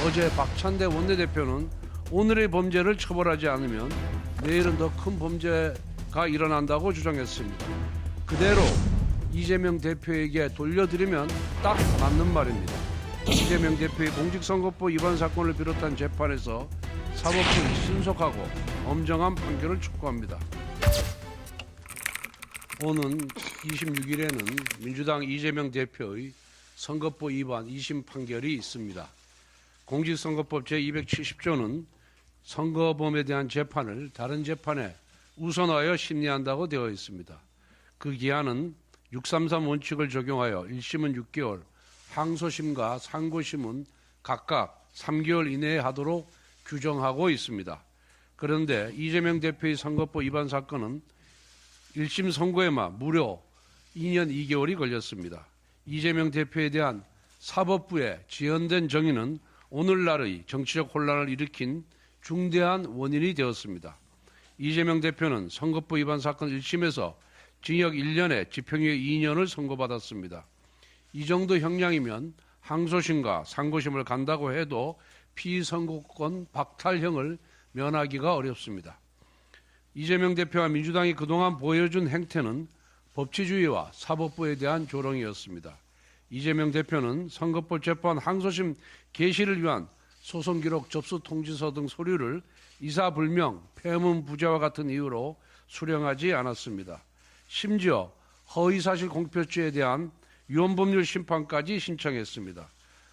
어제 박찬대 원내대표는 오늘의 범죄를 처벌하지 않으면 내일은 더 큰 범죄가 일어난다고 주장했습니다. 그대로 이재명 대표에게 돌려드리면 딱 맞는 말입니다. 이재명 대표의 공직선거법 위반 사건을 비롯한 재판에서 사법부는 신속하고 엄정한 판결을 촉구합니다. 오는 26일에는 민주당 이재명 대표의 선거법 위반 2심 판결이 있습니다. 공직선거법 제270조는 선거범에 대한 재판을 다른 재판에 우선하여 심리한다고 되어 있습니다. 그 기한은 633 원칙을 적용하여 1심은 6개월, 항소심과 상고심은 각각 3개월 이내에 하도록 규정하고 있습니다. 그런데 이재명 대표의 선거법 위반 사건은 1심 선고에만 무려 2년 2개월이 걸렸습니다. 이재명 대표에 대한 사법부의 지연된 정의는 오늘날의 정치적 혼란을 일으킨 중대한 원인이 되었습니다. 이재명 대표는 선거법 위반 사건 1심에서 징역 1년에 집행유예 2년을 선고받았습니다. 이 정도 형량이면 항소심과 상고심을 간다고 해도 피선거권 박탈형을 면하기가 어렵습니다. 이재명 대표와 민주당이 그동안 보여준 행태는 법치주의와 사법부에 대한 조롱이었습니다. 이재명 대표는 선거법 재판 항소심 개시를 위한 소송기록 접수 통지서 등 서류를 이사불명, 폐문부재와 같은 이유로 수령하지 않았습니다. 심지어 허위사실 공표죄에 대한 위헌법률 심판까지 신청했습니다.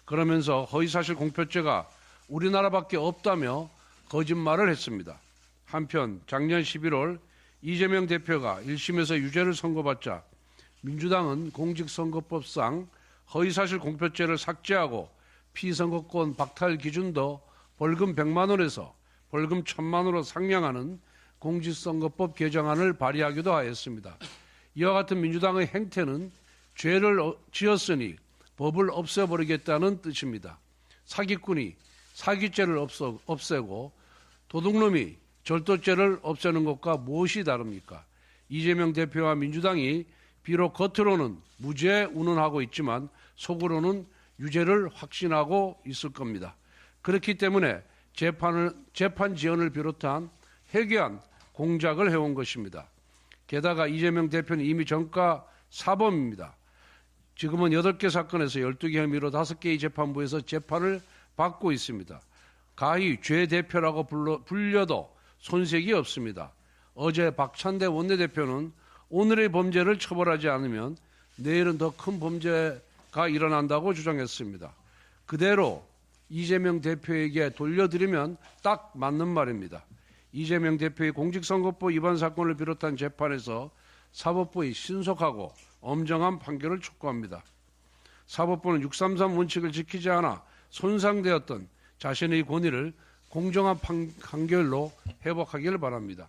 그러면서 허위사실 공표죄가 우리나라밖에 없다며 거짓말을 했습니다. 한편 작년 11월 이재명 대표가 1심에서 유죄를 선고받자 민주당은 공직선거법상 허위사실 공표죄를 삭제하고 피선거권 박탈 기준도 벌금 100만 원에서 벌금 1000만 원으로 상향하는 공직선거법 개정안을 발의하기도 하였습니다. 이와 같은 민주당의 행태는 죄를 지었으니 법을 없애버리겠다는 뜻입니다. 사기꾼이 사기죄를 없애고 도둑놈이 절도죄를 없애는 것과 무엇이 다릅니까? 이재명 대표와 민주당이 비록 겉으로는 무죄 운운하고 있지만 속으로는 유죄를 확신하고 있을 겁니다. 그렇기 때문에 재판 지연을 비롯한 해괴한 공작을 해온 것입니다. 게다가 이재명 대표는 이미 전과 사범입니다. 지금은 8개 사건에서 12개 혐의로 5개의 재판부에서 재판을 받고 있습니다. 가히 죄 대표라고 불려도 손색이 없습니다. 어제 박찬대 원내대표는 오늘의 범죄를 처벌하지 않으면 내일은 더 큰 범죄가 일어난다고 주장했습니다. 그대로 이재명 대표에게 돌려드리면 딱 맞는 말입니다. 이재명 대표의 공직선거법 위반 사건을 비롯한 재판에서 사법부의 신속하고 엄정한 판결을 촉구합니다. 사법부는 633 원칙을 지키지 않아 손상되었던 자신의 권위를 공정한 판결로 회복하기를 바랍니다.